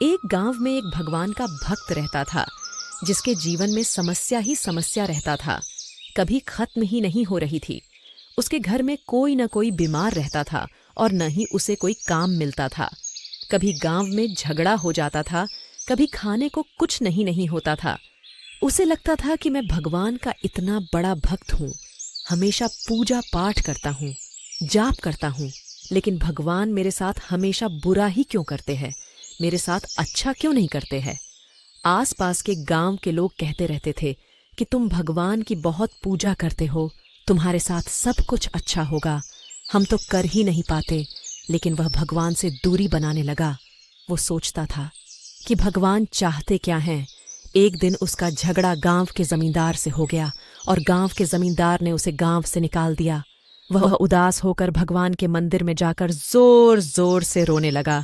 एक गांव में एक भगवान का भक्त रहता था, जिसके जीवन में समस्या ही समस्या रहता था। कभी खत्म ही नहीं हो रही थी। उसके घर में कोई न कोई बीमार रहता था और न ही उसे कोई काम मिलता था। कभी गांव में झगड़ा हो जाता था, कभी खाने को कुछ नहीं होता था। उसे लगता था कि मैं भगवान का इतना बड़ा भक्त हूँ, हमेशा पूजा पाठ करता हूँ, जाप करता हूँ, लेकिन भगवान मेरे साथ हमेशा बुरा ही क्यों करते हैं, मेरे साथ अच्छा क्यों नहीं करते हैं। आसपास के गांव के लोग कहते रहते थे कि तुम भगवान की बहुत पूजा करते हो, तुम्हारे साथ सब कुछ अच्छा होगा, हम तो कर ही नहीं पाते। लेकिन वह भगवान से दूरी बनाने लगा। वो सोचता था कि भगवान चाहते क्या हैं। एक दिन उसका झगड़ा गांव के जमींदार से हो गया और गांव के जमींदार ने उसे गांव से निकाल दिया। वह उदास होकर भगवान के मंदिर में जाकर जोर जोर से रोने लगा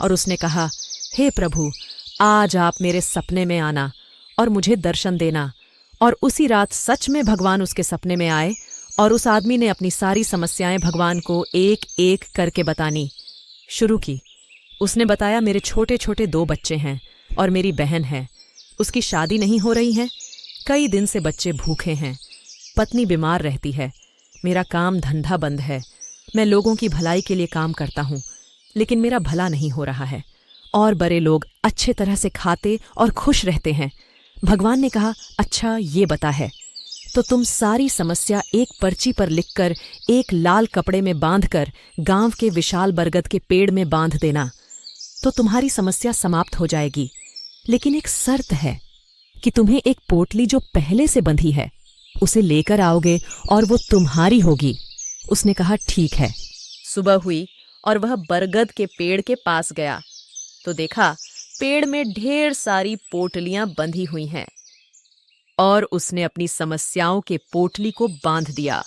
और उसने कहा, हे प्रभु, आज आप मेरे सपने में आना और मुझे दर्शन देना। और उसी रात सच में भगवान उसके सपने में आए और उस आदमी ने अपनी सारी समस्याएं भगवान को एक एक करके बतानी शुरू की। उसने बताया, मेरे छोटे छोटे 2 बच्चे हैं और मेरी बहन है, उसकी शादी नहीं हो रही है, कई दिन से बच्चे भूखे हैं, पत्नी बीमार रहती है, मेरा काम धंधा बंद है, मैं लोगों की भलाई के लिए काम करता हूँ, लेकिन मेरा भला नहीं हो रहा है और बड़े लोग अच्छे तरह से खाते और खुश रहते हैं। भगवान ने कहा, अच्छा ये बता है तो तुम सारी समस्या एक पर्ची पर लिखकर एक लाल कपड़े में बांधकर गांव के विशाल बरगद के पेड़ में बांध देना, तो तुम्हारी समस्या समाप्त हो जाएगी। लेकिन एक शर्त है कि तुम्हें एक पोटली जो पहले से बंधी है उसे लेकर आओगे और वो तुम्हारी होगी। उसने कहा, ठीक है। सुबह हुई और वह बरगद के पेड़ के पास गया तो देखा पेड़ में ढेर सारी पोटलियां बंधी हुई हैं और उसने अपनी समस्याओं के पोटली को बांध दिया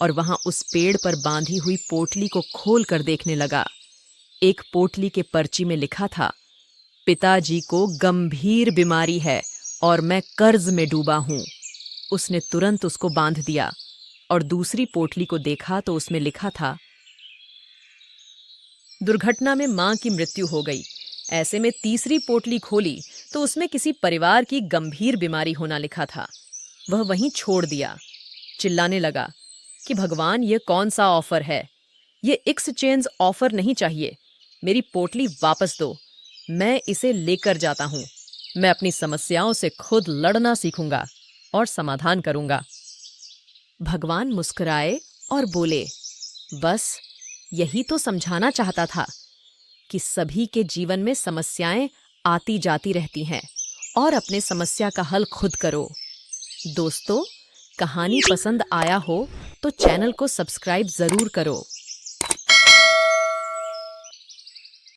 और वहां उस पेड़ पर बांधी हुई पोटली को खोल कर देखने लगा। एक पोटली के पर्ची में लिखा था, पिताजी को गंभीर बीमारी है और मैं कर्ज में डूबा हूं। उसने तुरंत उसको बांध दिया और दूसरी पोटली को देखा तो उसमें लिखा था, दुर्घटना में मां की मृत्यु हो गई। ऐसे में तीसरी पोटली खोली तो उसमें किसी परिवार की गंभीर बीमारी होना लिखा था। वह वहीं छोड़ दिया। चिल्लाने लगा कि भगवान, ये कौन सा ऑफर है, ये एक्सचेंज ऑफर नहीं चाहिए, मेरी पोटली वापस दो, मैं इसे लेकर जाता हूं, मैं अपनी समस्याओं से खुद लड़ना सीखूंगा और समाधान करूंगा। भगवान मुस्कुराए और बोले, बस यही तो समझाना चाहता था कि सभी के जीवन में समस्याएं आती जाती रहती हैं और अपने समस्या का हल खुद करो। दोस्तों, कहानी पसंद आया हो तो चैनल को सब्सक्राइब जरूर करो।